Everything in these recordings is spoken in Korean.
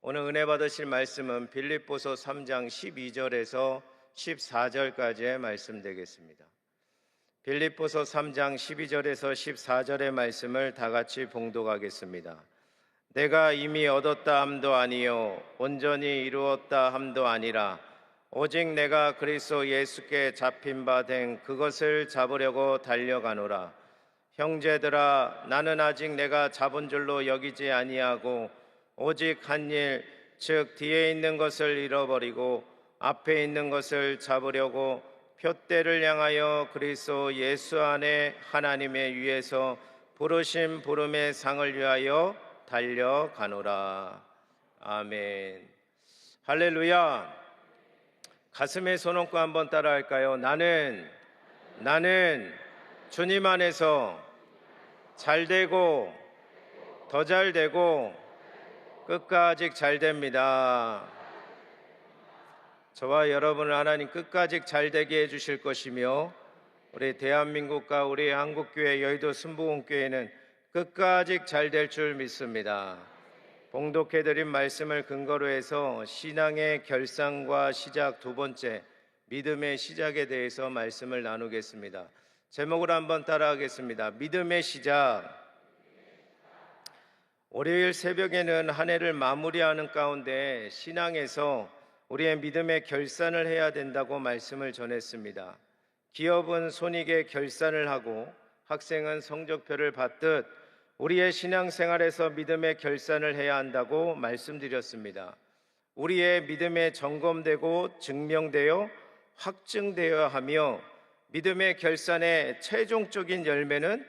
오늘 은혜 받으실 말씀은 빌립보서 3장 12절에서 14절까지의 말씀 되겠습니다. 빌립보서 3장 12절에서 14절의 말씀을 다 같이 봉독하겠습니다. 내가 이미 얻었다 함도 아니요 온전히 이루었다 함도 아니라 오직 내가 그리스도 예수께 잡힌 바 된 그것을 잡으려고 달려가노라. 형제들아, 나는 아직 내가 잡은 줄로 여기지 아니하고 오직 한 일, 즉 뒤에 있는 것을 잃어버리고 앞에 있는 것을 잡으려고 표대를 향하여 그리스도 예수 안에 하나님의 위에서 부르심 부름의 상을 위하여 달려가노라. 아멘. 할렐루야. 가슴에 손 얹고 한번 따라할까요? 나는 주님 안에서 잘 되고 더 잘 되고 끝까지 잘 됩니다. 저와 여러분을 하나님 끝까지 잘 되게 해주실 것이며 우리 대한민국과 우리 한국교회 여의도 순복음교회는 끝까지 잘 될 줄 믿습니다. 봉독해드린 말씀을 근거로 해서 신앙의 결산과 시작 두 번째, 믿음의 시작에 대해서 말씀을 나누겠습니다. 제목을 한번 따라하겠습니다. 믿음의 시작. 월요일 새벽에는 한 해를 마무리하는 가운데 신앙에서 우리의 믿음의 결산을 해야 된다고 말씀을 전했습니다. 기업은 손익의 결산을 하고 학생은 성적표를 받듯 우리의 신앙생활에서 믿음의 결산을 해야 한다고 말씀드렸습니다. 우리의 믿음에 점검되고 증명되어 확증되어야 하며 믿음의 결산의 최종적인 열매는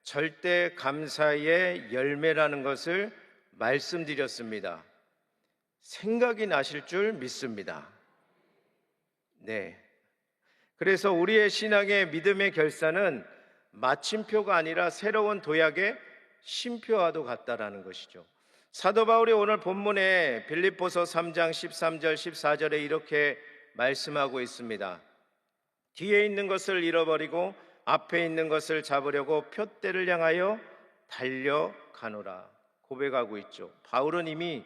절대 감사의 열매라는 것을 말씀드렸습니다. 생각이 나실 줄 믿습니다. 네. 그래서 우리의 신앙의 믿음의 결산은 마침표가 아니라 새로운 도약의 쉼표와도 같다라는 것이죠. 사도 바울이 오늘 본문에 빌립보서 3장 13절 14절에 이렇게 말씀하고 있습니다. 뒤에 있는 것을 잃어버리고 앞에 있는 것을 잡으려고 표대를 향하여 달려가노라 고백하고 있죠. 바울은 이미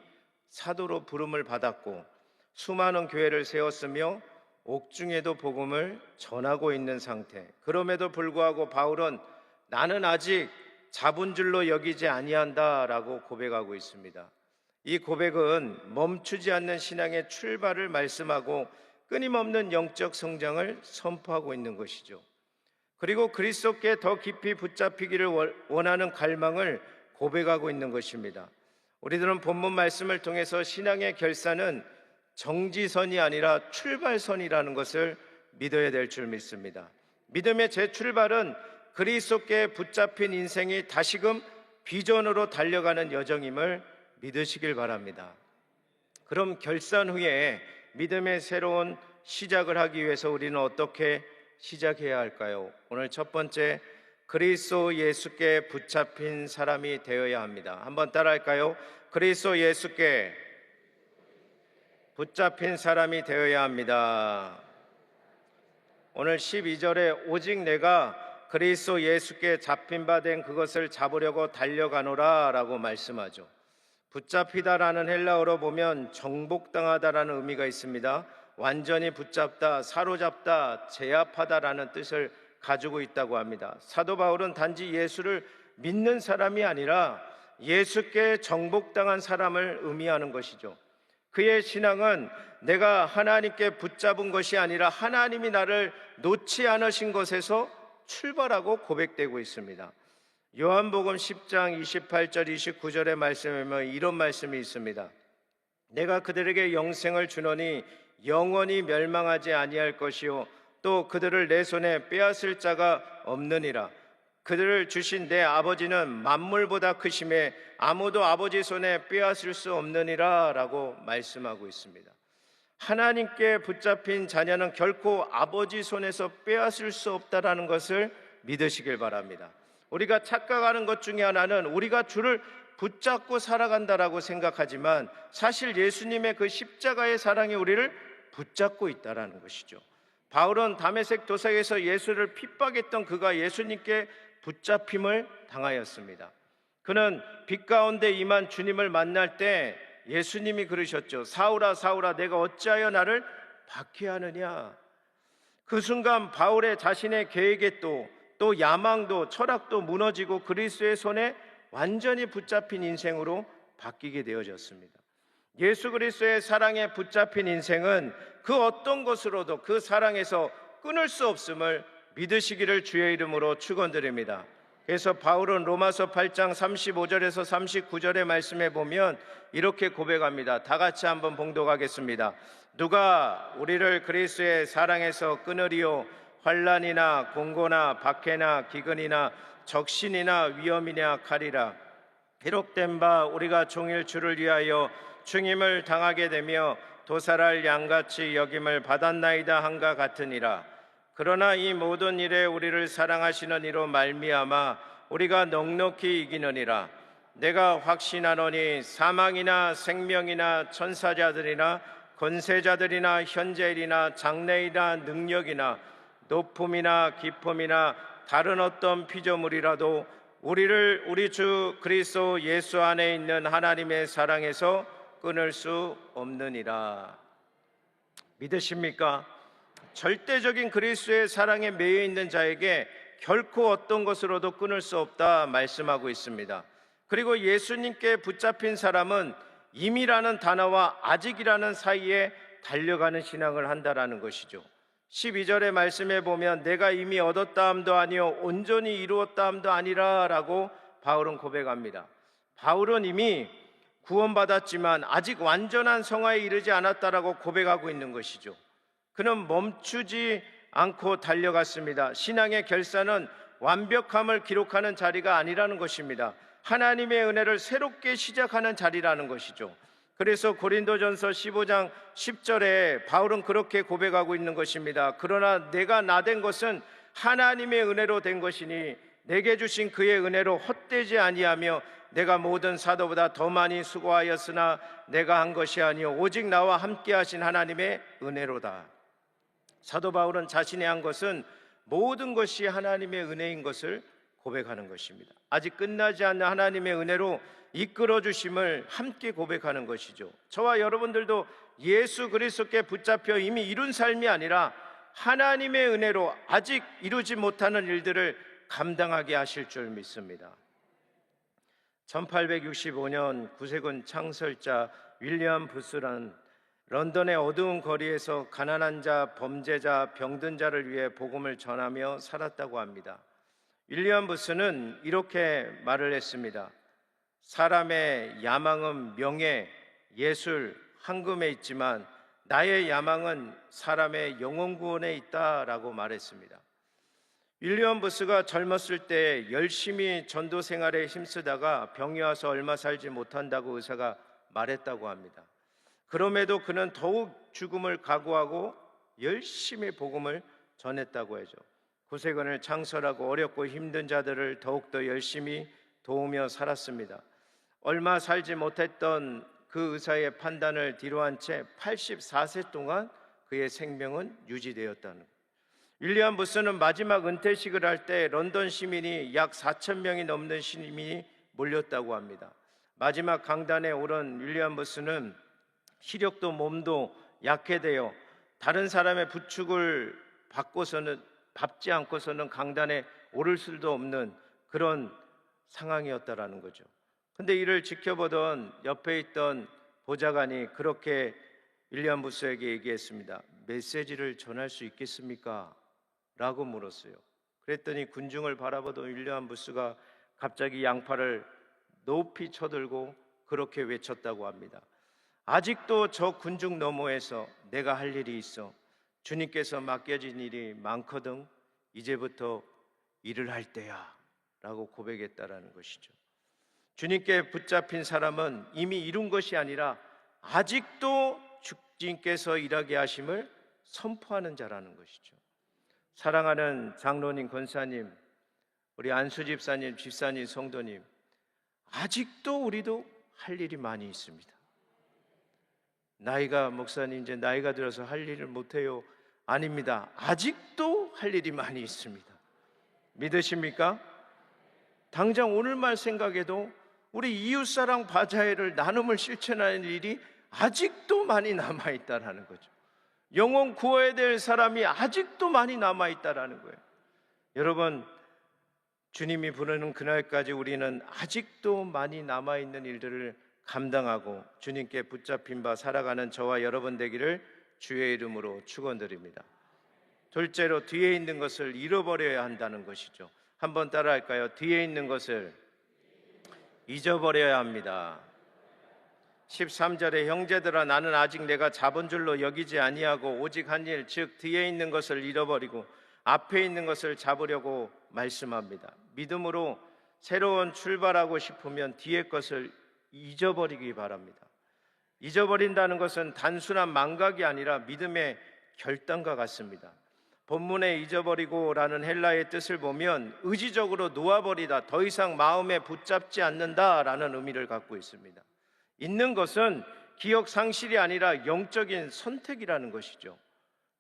사도로 부름을 받았고 수많은 교회를 세웠으며 옥중에도 복음을 전하고 있는 상태. 그럼에도 불구하고 바울은 나는 아직 잡은 줄로 여기지 아니한다라고 고백하고 있습니다. 이 고백은 멈추지 않는 신앙의 출발을 말씀하고 끊임없는 영적 성장을 선포하고 있는 것이죠. 그리고 그리스도께 더 깊이 붙잡히기를 원하는 갈망을 고백하고 있는 것입니다. 우리들은 본문 말씀을 통해서 신앙의 결산은 정지선이 아니라 출발선이라는 것을 믿어야 될 줄 믿습니다. 믿음의 재출발은 그리스도께 붙잡힌 인생이 다시금 비전으로 달려가는 여정임을 믿으시길 바랍니다. 그럼 결산 후에 믿음의 새로운 시작을 하기 위해서 우리는 어떻게 시작해야 할까요? 오늘 첫 번째, 그리스도 예수께 붙잡힌 사람이 되어야 합니다. 한번 따라할까요? 그리스도 예수께 붙잡힌 사람이 되어야 합니다. 오늘 12절에 오직 내가 그리스도 예수께 잡힌 바 된 그것을 잡으려고 달려가노라 라고 말씀하죠. 붙잡히다라는 헬라어로 보면 정복당하다라는 의미가 있습니다. 완전히 붙잡다, 사로잡다, 제압하다라는 뜻을 가지고 있다고 합니다. 사도 바울은 단지 예수를 믿는 사람이 아니라 예수께 정복당한 사람을 의미하는 것이죠. 그의 신앙은 내가 하나님께 붙잡은 것이 아니라 하나님이 나를 놓지 않으신 것에서 출발하고 고백되고 있습니다. 요한복음 10장 28절 29절의 말씀에 보면 이런 말씀이 있습니다. 내가 그들에게 영생을 주노니 영원히 멸망하지 아니할 것이요 또 그들을 내 손에 빼앗을 자가 없느니라. 그들을 주신 내 아버지는 만물보다 크심에 아무도 아버지 손에 빼앗을 수 없느니라 라고 말씀하고 있습니다. 하나님께 붙잡힌 자녀는 결코 아버지 손에서 빼앗을 수 없다라는 것을 믿으시길 바랍니다. 우리가 착각하는 것 중에 하나는 우리가 주를 붙잡고 살아간다라고 생각하지만 사실 예수님의 그 십자가의 사랑이 우리를 붙잡고 있다라는 것이죠. 바울은 다메섹 도상에서 예수를 핍박했던 그가 예수님께 붙잡힘을 당하였습니다. 그는 빛 가운데 임한 주님을 만날 때 예수님이 그러셨죠. 사울아 사울아 내가 어찌하여 나를 박해하느냐. 그 순간 바울의 자신의 계획에 또 야망도 철학도 무너지고 그리스도의 손에 완전히 붙잡힌 인생으로 바뀌게 되어졌습니다. 예수 그리스도의 사랑에 붙잡힌 인생은 그 어떤 것으로도 그 사랑에서 끊을 수 없음을 믿으시기를 주의 이름으로 축원드립니다. 그래서 바울은 로마서 8장 35절에서 39절의 말씀에 보면 이렇게 고백합니다. 다 같이 한번 봉독하겠습니다. 누가 우리를 그리스도의 사랑에서 끊으리요? 환난이나 공고나 박해나 기근이나 적신이나 위험이나 칼이라. 기록된 바 우리가 종일 주를 위하여 중임을 당하게 되며 도살할 양같이 여김을 받았나이다 한가 같으니라. 그러나 이 모든 일에 우리를 사랑하시는 이로 말미암아 우리가 넉넉히 이기느니라. 내가 확신하노니 사망이나 생명이나 천사자들이나 권세자들이나 현재일이나 장래이나 능력이나 높음이나 깊음이나 다른 어떤 피조물이라도 우리를 우리 주 그리스도 예수 안에 있는 하나님의 사랑에서 끊을 수 없느니라. 믿으십니까? 절대적인 그리스도의 사랑에 매여 있는 자에게 결코 어떤 것으로도 끊을 수 없다 말씀하고 있습니다. 그리고 예수님께 붙잡힌 사람은 임이라는 단어와 아직이라는 사이에 달려가는 신앙을 한다라는 것이죠. 12절의 말씀에 보면 내가 이미 얻었다 함도 아니요 온전히 이루었다 함도 아니라 라고 바울은 고백합니다. 바울은 이미 구원받았지만 아직 완전한 성화에 이르지 않았다라고 고백하고 있는 것이죠. 그는 멈추지 않고 달려갔습니다. 신앙의 결산은 완벽함을 기록하는 자리가 아니라는 것입니다. 하나님의 은혜를 새롭게 시작하는 자리라는 것이죠. 그래서 고린도전서 15장 10절에 바울은 그렇게 고백하고 있는 것입니다. 그러나 내가 나된 것은 하나님의 은혜로 된 것이니 내게 주신 그의 은혜로 헛되지 아니하며 내가 모든 사도보다 더 많이 수고하였으나 내가 한 것이 아니요 오직 나와 함께 하신 하나님의 은혜로다. 사도 바울은 자신이 한 것은 모든 것이 하나님의 은혜인 것을 고백하는 것입니다. 아직 끝나지 않는 하나님의 은혜로 이끌어 주심을 함께 고백하는 것이죠. 저와 여러분들도 예수 그리스도께 붙잡혀 이미 이룬 삶이 아니라 하나님의 은혜로 아직 이루지 못하는 일들을 감당하게 하실 줄 믿습니다. 1865년 구세군 창설자 윌리엄 부스란 런던의 어두운 거리에서 가난한 자, 범죄자, 병든 자를 위해 복음을 전하며 살았다고 합니다. 윌리엄 부스는 이렇게 말을 했습니다. 사람의 야망은 명예, 예술, 황금에 있지만 나의 야망은 사람의 영혼 구원에 있다라고 말했습니다. 윌리엄 부스가 젊었을 때 열심히 전도 생활에 힘쓰다가 병이 와서 얼마 살지 못한다고 의사가 말했다고 합니다. 그럼에도 그는 더욱 죽음을 각오하고 열심히 복음을 전했다고 하죠. 구세군을 창설하고 어렵고 힘든 자들을 더욱더 열심히 도우며 살았습니다. 얼마 살지 못했던 그 의사의 판단을 뒤로한 채 84세 동안 그의 생명은 유지되었다는 것. 윌리엄 부스는 마지막 은퇴식을 할 때 런던 시민이 약 4천 명이 넘는 시민이 몰렸다고 합니다. 마지막 강단에 오른 윌리엄 부스는 시력도 몸도 약해되어 다른 사람의 부축을 밟지 않고서는 강단에 오를 수도 없는 그런 상황이었다라는 거죠. 근데 이를 지켜보던 옆에 있던 보좌관이 그렇게 윌리엄 부스에게 얘기했습니다. 메시지를 전할 수 있겠습니까? 라고 물었어요. 그랬더니 군중을 바라보던 윌리엄 부스가 갑자기 양팔을 높이 쳐들고 그렇게 외쳤다고 합니다. 아직도 저 군중 너머에서 내가 할 일이 있어. 주님께서 맡겨진 일이 많거든. 이제부터 일을 할 때야 라고 고백했다라는 것이죠. 주님께 붙잡힌 사람은 이미 이룬 것이 아니라 아직도 주님께서 일하게 하심을 선포하는 자라는 것이죠. 사랑하는 장로님, 권사님, 우리 안수 집사님, 집사님, 성도님, 아직도 우리도 할 일이 많이 있습니다. 목사님 이제 나이가 들어서 할 일을 못해요. 아닙니다. 아직도 할 일이 많이 있습니다. 믿으십니까? 당장 오늘만 생각해도 우리 이웃사랑 바자회를 나눔을 실천하는 일이 아직도 많이 남아있다라는 거죠. 영혼 구워야 될 사람이 아직도 많이 남아있다라는 거예요. 여러분, 주님이 부르는 그날까지 우리는 아직도 많이 남아있는 일들을 감당하고 주님께 붙잡힌 바 살아가는 저와 여러분 되기를 주의 이름으로 축원드립니다. 둘째로, 뒤에 있는 것을 잃어버려야 한다는 것이죠. 한번 따라할까요? 뒤에 있는 것을 잊어버려야 합니다. 13절에 형제들아 나는 아직 내가 잡은 줄로 여기지 아니하고 오직 한 일, 즉 뒤에 있는 것을 잃어버리고 앞에 있는 것을 잡으려고 말씀합니다. 믿음으로 새로운 출발하고 싶으면 뒤에 것을 잊어버리기 바랍니다. 잊어버린다는 것은 단순한 망각이 아니라 믿음의 결단과 같습니다. 본문에 잊어버리고라는 헬라의 뜻을 보면 의지적으로 놓아버리다, 더 이상 마음에 붙잡지 않는다라는 의미를 갖고 있습니다. 잊는 것은 기억 상실이 아니라 영적인 선택이라는 것이죠.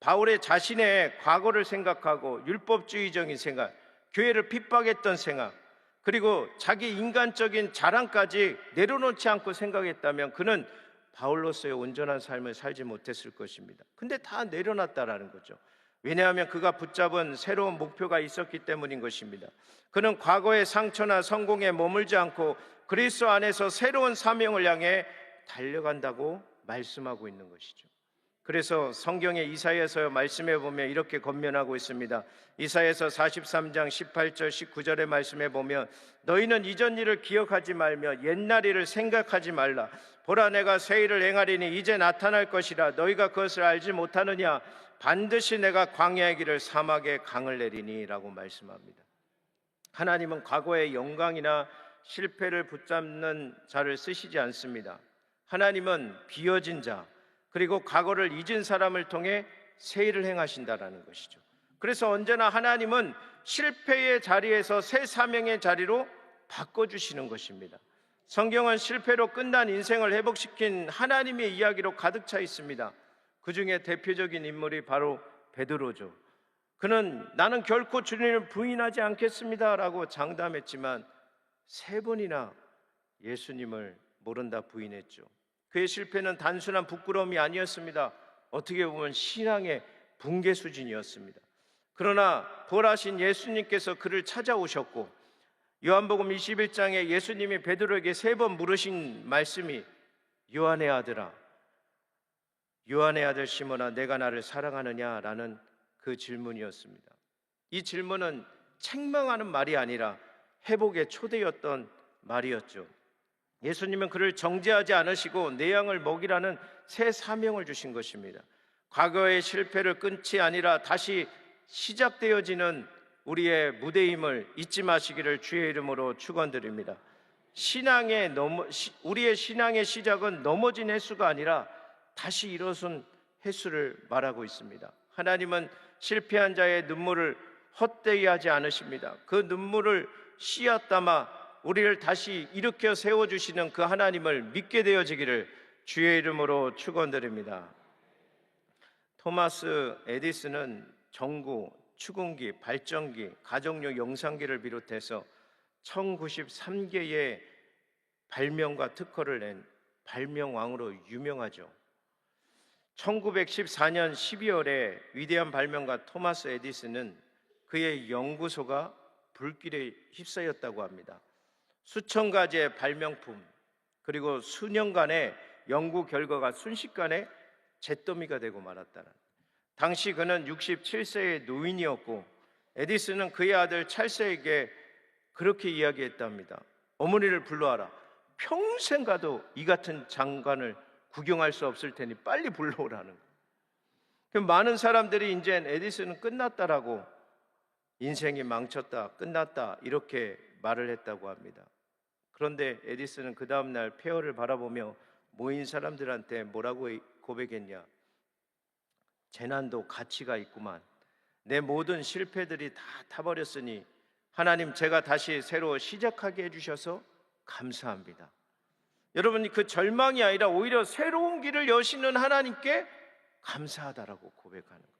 바울의 자신의 과거를 생각하고 율법주의적인 생각, 교회를 핍박했던 생각, 그리고 자기 인간적인 자랑까지 내려놓지 않고 생각했다면 그는 바울로서의 온전한 삶을 살지 못했을 것입니다. 근데 다 내려놨다라는 거죠. 왜냐하면 그가 붙잡은 새로운 목표가 있었기 때문인 것입니다. 그는 과거의 상처나 성공에 머물지 않고 그리스도 안에서 새로운 사명을 향해 달려간다고 말씀하고 있는 것이죠. 그래서 성경의 이사야서 말씀해 보면 이렇게 권면하고 있습니다. 이사야서 43장 18절 19절의 말씀해 보면 너희는 이전 일을 기억하지 말며 옛날 일을 생각하지 말라. 보라 내가 새 일을 행하리니 이제 나타날 것이라. 너희가 그것을 알지 못하느냐. 반드시 내가 광야의 길을 사막에 강을 내리니 라고 말씀합니다. 하나님은 과거의 영광이나 실패를 붙잡는 자를 쓰시지 않습니다. 하나님은 비어진 자, 그리고 과거를 잊은 사람을 통해 새 일을 행하신다라는 것이죠. 그래서 언제나 하나님은 실패의 자리에서 새 사명의 자리로 바꿔주시는 것입니다. 성경은 실패로 끝난 인생을 회복시킨 하나님의 이야기로 가득 차 있습니다. 그 중에 대표적인 인물이 바로 베드로죠. 그는 나는 결코 주님을 부인하지 않겠습니다 라고 장담했지만 3번이나 예수님을 모른다 부인했죠. 그의 실패는 단순한 부끄러움이 아니었습니다. 어떻게 보면 신앙의 붕괴 수준이었습니다. 그러나 부활하신 예수님께서 그를 찾아오셨고 요한복음 21장에 예수님이 베드로에게 3번 물으신 말씀이 요한의 아들아, 요한의 아들 시몬아, 내가 나를 사랑하느냐라는 그 질문이었습니다. 이 질문은 책망하는 말이 아니라 회복의 초대였던 말이었죠. 예수님은 그를 정죄하지 않으시고 내 양을 먹이라는 새 사명을 주신 것입니다. 과거의 실패를 끊지 아니라 다시 시작되어지는 우리의 무대임을 잊지 마시기를 주의 이름으로 축원드립니다. 우리의 신앙의 시작은 넘어진 횟수가 아니라 다시 일어선 횟수를 말하고 있습니다. 하나님은 실패한 자의 눈물을 헛되이 하지 않으십니다. 그 눈물을 씨앗 담아 우리를 다시 일으켜 세워주시는 그 하나님을 믿게 되어지기를 주의 이름으로 축원드립니다. 토마스 에디슨은 전구, 추궁기, 발전기, 가정용 영상기를 비롯해서 1093개의 발명과 특허를 낸 발명왕으로 유명하죠. 1914년 12월에 위대한 발명가 토마스 에디슨은 그의 연구소가 불길에 휩싸였다고 합니다. 수천 가지의 발명품 그리고 수년간의 연구 결과가 순식간에 잿더미가 되고 말았다는. 당시 그는 67세의 노인이었고 에디슨은 그의 아들 찰스에게 그렇게 이야기했답니다. 어머니를 불러와라. 평생 가도 이 같은 장관을 구경할 수 없을 테니 빨리 불러오라는 거예요. 많은 사람들이 이제 에디슨은 끝났다라고, 인생이 망쳤다, 끝났다 이렇게 말을 했다고 합니다. 그런데 에디슨은 그 다음날 폐허를 바라보며 모인 사람들한테 뭐라고 고백했냐. 재난도 가치가 있구만. 내 모든 실패들이 다 타버렸으니 하나님, 제가 다시 새로 시작하게 해주셔서 감사합니다. 여러분, 그 절망이 아니라 오히려 새로운 길을 여시는 하나님께 감사하다라고 고백하는 거예요.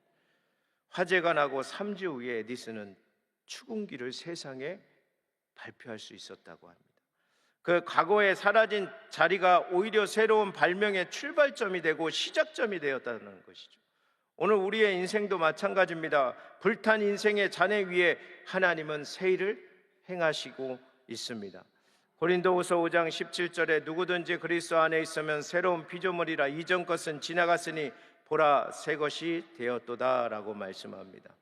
화재가 나고 3주 후에 에디슨은 추궁기를 세상에 발표할 수 있었다고 합니다. 그 과거에 사라진 자리가 오히려 새로운 발명의 출발점이 되고 시작점이 되었다는 것이죠. 오늘 우리의 인생도 마찬가지입니다. 불탄 인생의 잔해 위에 하나님은 새 일을 행하시고 있습니다. 고린도후서 5장 17절에 누구든지 그리스도 안에 있으면 새로운 피조물이라 이전 것은 지나갔으니 보라 새 것이 되었도다라고 말씀합니다.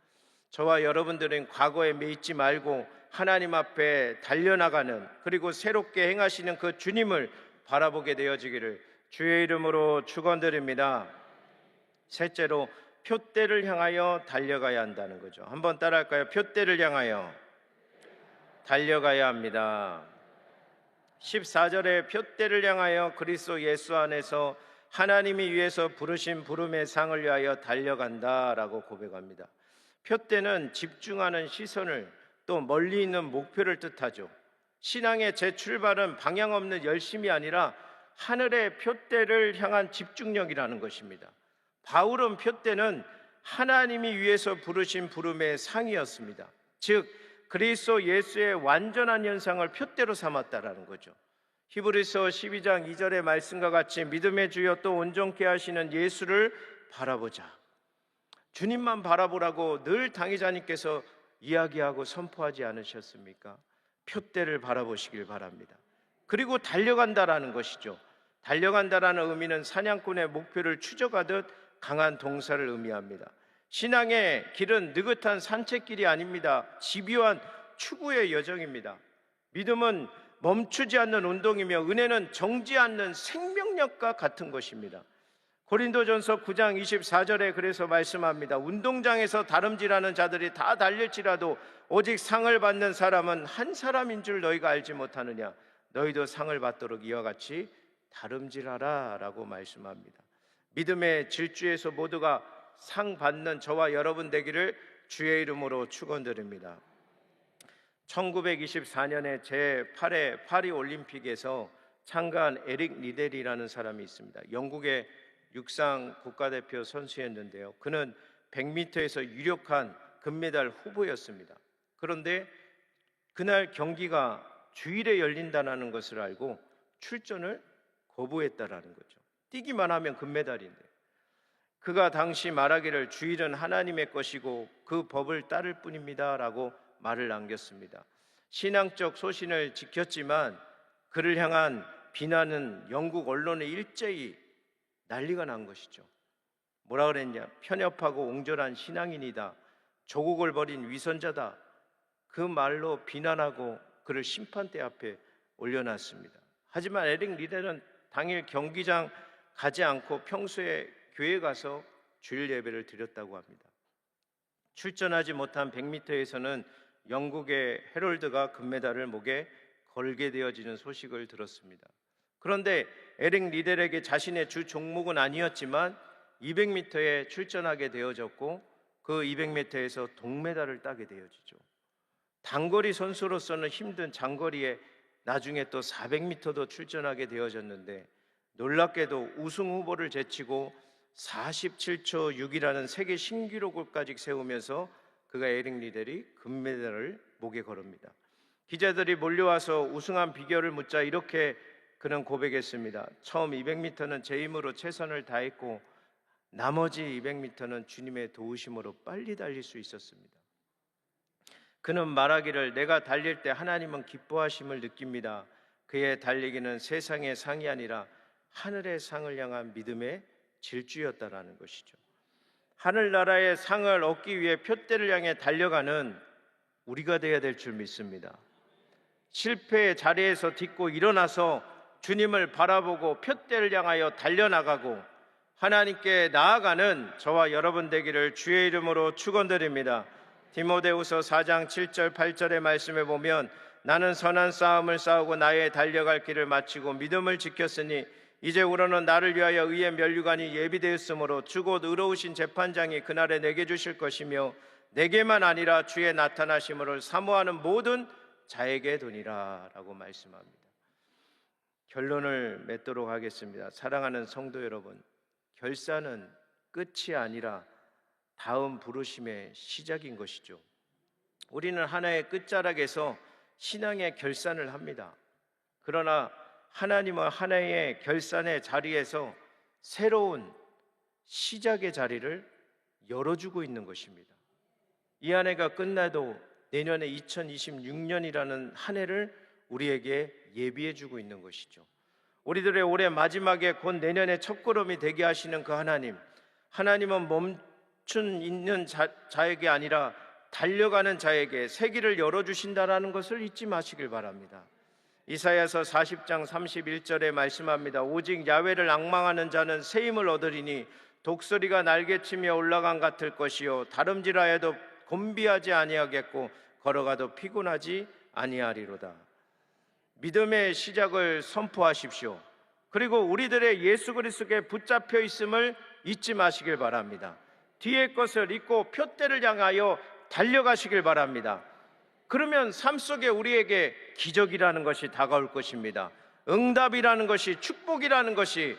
저와 여러분들은 과거에 매이지 말고 하나님 앞에 달려나가는, 그리고 새롭게 행하시는 그 주님을 바라보게 되어지기를 주의 이름으로 축원드립니다. 셋째로, 표대를 향하여 달려가야 한다는 거죠. 한번 따라할까요? 표대를 향하여 달려가야 합니다. 14절에 표대를 향하여 그리스도 예수 안에서 하나님이 위해서 부르신 부름의 상을 위하여 달려간다라고 고백합니다. 표대는 집중하는 시선을, 또 멀리 있는 목표를 뜻하죠. 신앙의 재출발은 방향 없는 열심이 아니라 하늘의 표대를 향한 집중력이라는 것입니다. 바울은 표대는 하나님이 위해서 부르신 부름의 상이었습니다. 즉 그리스도 예수의 완전한 현상을 표대로 삼았다라는 거죠. 히브리서 12장 2절의 말씀과 같이 믿음의 주여 또 온전케 하시는 예수를 바라보자. 주님만 바라보라고 늘 당의자님께서 이야기하고 선포하지 않으셨습니까? 표대를 바라보시길 바랍니다. 그리고 달려간다라는 것이죠. 달려간다라는 의미는 사냥꾼의 목표를 추적하듯 강한 동사를 의미합니다. 신앙의 길은 느긋한 산책길이 아닙니다. 집요한 추구의 여정입니다. 믿음은 멈추지 않는 운동이며 은혜는 정지 않는 생명력과 같은 것입니다. 고린도전서 9장 24절에 그래서 말씀합니다. 운동장에서 다름질하는 자들이 다 달릴지라도 오직 상을 받는 사람은 한 사람인 줄 너희가 알지 못하느냐. 너희도 상을 받도록 이와 같이 다름질하라 라고 말씀합니다. 믿음의 질주에서 모두가 상 받는 저와 여러분 되기를 주의 이름으로 축원드립니다. 1924년에 제8회 파리 올림픽에서 참가한 에릭 리델이라는 사람이 있습니다. 영국의 육상 국가대표 선수였는데요. 그는 100m에서 유력한 금메달 후보였습니다. 그런데 그날 경기가 주일에 열린다는 것을 알고 출전을 거부했다라는 거죠. 뛰기만 하면 금메달인데. 그가 당시 말하기를 주일은 하나님의 것이고 그 법을 따를 뿐입니다 라고 말을 남겼습니다. 신앙적 소신을 지켰지만 그를 향한 비난은 영국 언론에 일제히 난리가 난 것이죠. 뭐라 그랬냐? 편협하고 옹졸한 신앙인이다. 조국을 버린 위선자다. 그 말로 비난하고 그를 심판대 앞에 올려놨습니다. 하지만 에릭 리델은 당일 경기장 가지 않고 평소에 교회 가서 주일 예배를 드렸다고 합니다. 출전하지 못한 100m에서는 영국의 헤럴드가 금메달을 목에 걸게 되어지는 소식을 들었습니다. 그런데 에릭 리델에게 자신의 주 종목은 아니었지만 200m에 출전하게 되어졌고 그 200m에서 동메달을 따게 되어지죠. 단거리 선수로서는 힘든 장거리에 나중에 또 400m도 출전하게 되어졌는데 놀랍게도 우승 후보를 제치고 47초 6이라는 세계 신기록을까지 세우면서 그가 에릭 리델이 금메달을 목에 걸습니다. 기자들이 몰려와서 우승한 비결을 묻자 이렇게 그는 고백했습니다. 처음 200m는 제 힘으로 최선을 다했고 나머지 200m는 주님의 도우심으로 빨리 달릴 수 있었습니다. 그는 말하기를 내가 달릴 때 하나님은 기뻐하심을 느낍니다. 그의 달리기는 세상의 상이 아니라 하늘의 상을 향한 믿음의 질주였다라는 것이죠. 하늘나라의 상을 얻기 위해 표대를 향해 달려가는 우리가 되어야 될 줄 믿습니다. 실패의 자리에서 딛고 일어나서 주님을 바라보고 표대를 향하여 달려나가고 하나님께 나아가는 저와 여러분 되기를 주의 이름으로 축원드립니다. 디모데후서 4장 7절 8절의 말씀에 보면 나는 선한 싸움을 싸우고 나의 달려갈 길을 마치고 믿음을 지켰으니 이제 우러는 나를 위하여 의의 면류관이 예비되었으므로 주 곧 의로우신 재판장이 그날에 내게 주실 것이며 내게만 아니라 주의 나타나심을 사모하는 모든 자에게 도니라 라고 말씀합니다. 결론을 맺도록 하겠습니다. 사랑하는 성도 여러분, 결산은 끝이 아니라 다음 부르심의 시작인 것이죠. 우리는 하나의 끝자락에서 신앙의 결산을 합니다. 그러나 하나님은 하나의 결산의 자리에서 새로운 시작의 자리를 열어주고 있는 것입니다. 이 한 해가 끝나도 내년에 2026년이라는 한 해를 우리에게 예비해 주고 있는 것이죠. 우리들의 올해 마지막에 곧 내년의 첫걸음이 되게 하시는 그 하나님은 멈춘 있는 자에게 아니라 달려가는 자에게 새 길을 열어주신다는 것을 잊지 마시길 바랍니다. 이사야서 40장 31절에 말씀합니다. 오직 야훼를 앙망하는 자는 새 힘을 얻으리니 독수리가 날개치며 올라간 같을 것이요 다름질하여도 곤비하지 아니하겠고 걸어가도 피곤하지 아니하리로다. 믿음의 시작을 선포하십시오. 그리고 우리들의 예수 그리스도께 붙잡혀 있음을 잊지 마시길 바랍니다. 뒤의 것을 잊고 표대를 향하여 달려가시길 바랍니다. 그러면 삶 속에 우리에게 기적이라는 것이 다가올 것입니다. 응답이라는 것이, 축복이라는 것이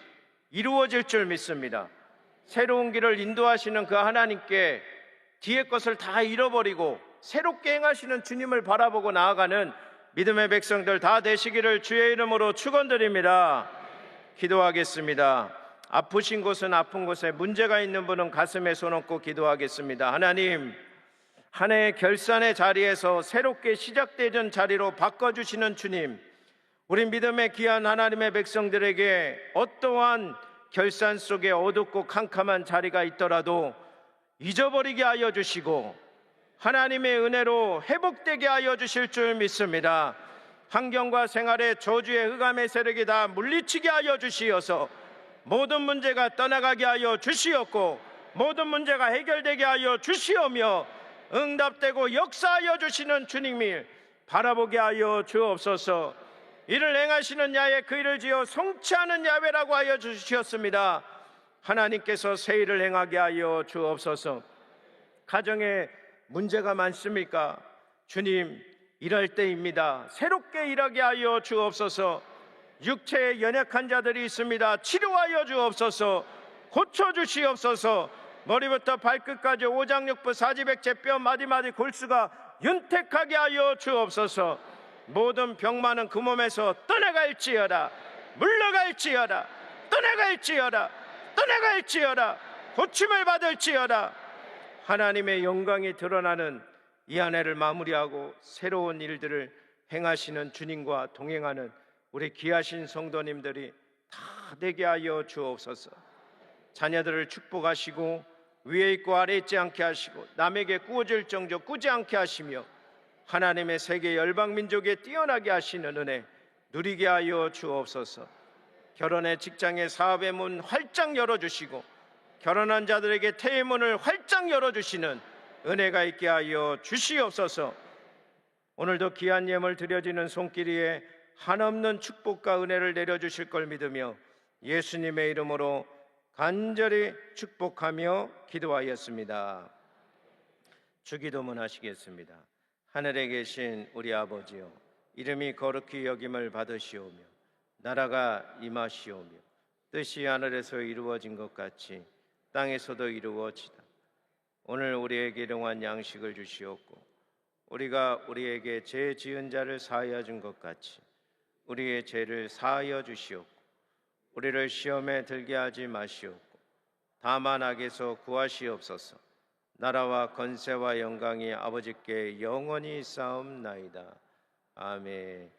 이루어질 줄 믿습니다. 새로운 길을 인도하시는 그 하나님께 뒤의 것을 다 잃어버리고 새롭게 행하시는 주님을 바라보고 나아가는 믿음의 백성들 다 되시기를 주의 이름으로 축원드립니다. 기도하겠습니다. 아프신 곳은 아픈 곳에, 문제가 있는 분은 가슴에 손 얹고 기도하겠습니다. 하나님, 한 해의 결산의 자리에서 새롭게 시작되는 자리로 바꿔주시는 주님, 우리 믿음의 귀한 하나님의 백성들에게 어떠한 결산 속에 어둡고 캄캄한 자리가 있더라도 잊어버리게 하여 주시고 하나님의 은혜로 회복되게 하여 주실 줄 믿습니다. 환경과 생활의 저주의 흑암의 세력이 다 물리치게 하여 주시어서 모든 문제가 떠나가게 하여 주시었고 모든 문제가 해결되게 하여 주시오며 응답되고 역사하여 주시는 주님을 바라보게 하여 주옵소서. 이를 행하시는 야훼 그 일을 지어 성취하는 야훼라고 하여 주셨습니다. 하나님께서 새 일을 행하게 하여 주옵소서. 가정에 문제가 많습니까? 주님, 일할 때입니다. 새롭게 일하게 하여 주옵소서. 육체에 연약한 자들이 있습니다. 치료하여 주옵소서. 고쳐주시옵소서. 머리부터 발끝까지 오장육부 사지백체 뼈 마디마디 골수가 윤택하게 하여 주옵소서. 모든 병만은 그 몸에서 떠나갈지어다. 물러갈지어다. 떠나갈지어다. 떠나갈지어다. 고침을 받을지어다. 하나님의 영광이 드러나는 이 한 해를 마무리하고 새로운 일들을 행하시는 주님과 동행하는 우리 귀하신 성도님들이 다 되게 하여 주옵소서. 자녀들을 축복하시고 위에 있고 아래 있지 않게 하시고 남에게 꾸어질 정조 꾸지 않게 하시며 하나님의 세계 열방민족에 뛰어나게 하시는 은혜 누리게 하여 주옵소서. 결혼의 직장의 사업의 문 활짝 열어주시고 결혼한 자들에게 태의 문을 활짝 열어주시는 은혜가 있게 하여 주시옵소서. 오늘도 귀한 예물 드려지는 손길이에 한없는 축복과 은혜를 내려주실 걸 믿으며 예수님의 이름으로 간절히 축복하며 기도하였습니다. 주기도문 하시겠습니다. 하늘에 계신 우리 아버지여, 이름이 거룩히 여김을 받으시오며 나라가 임하시오며 뜻이 하늘에서 이루어진 것 같이 땅에서도 이루어지다. 오늘 우리에게 일용할 양식을 주시옵고 우리가 우리에게 죄 지은 자를 사하여 준 것 같이 우리의 죄를 사하여 주시옵고 우리를 시험에 들게 하지 마시옵고 다만 악에서 구하시옵소서. 나라와 권세와 영광이 아버지께 영원히 있사옵나이다. 아멘.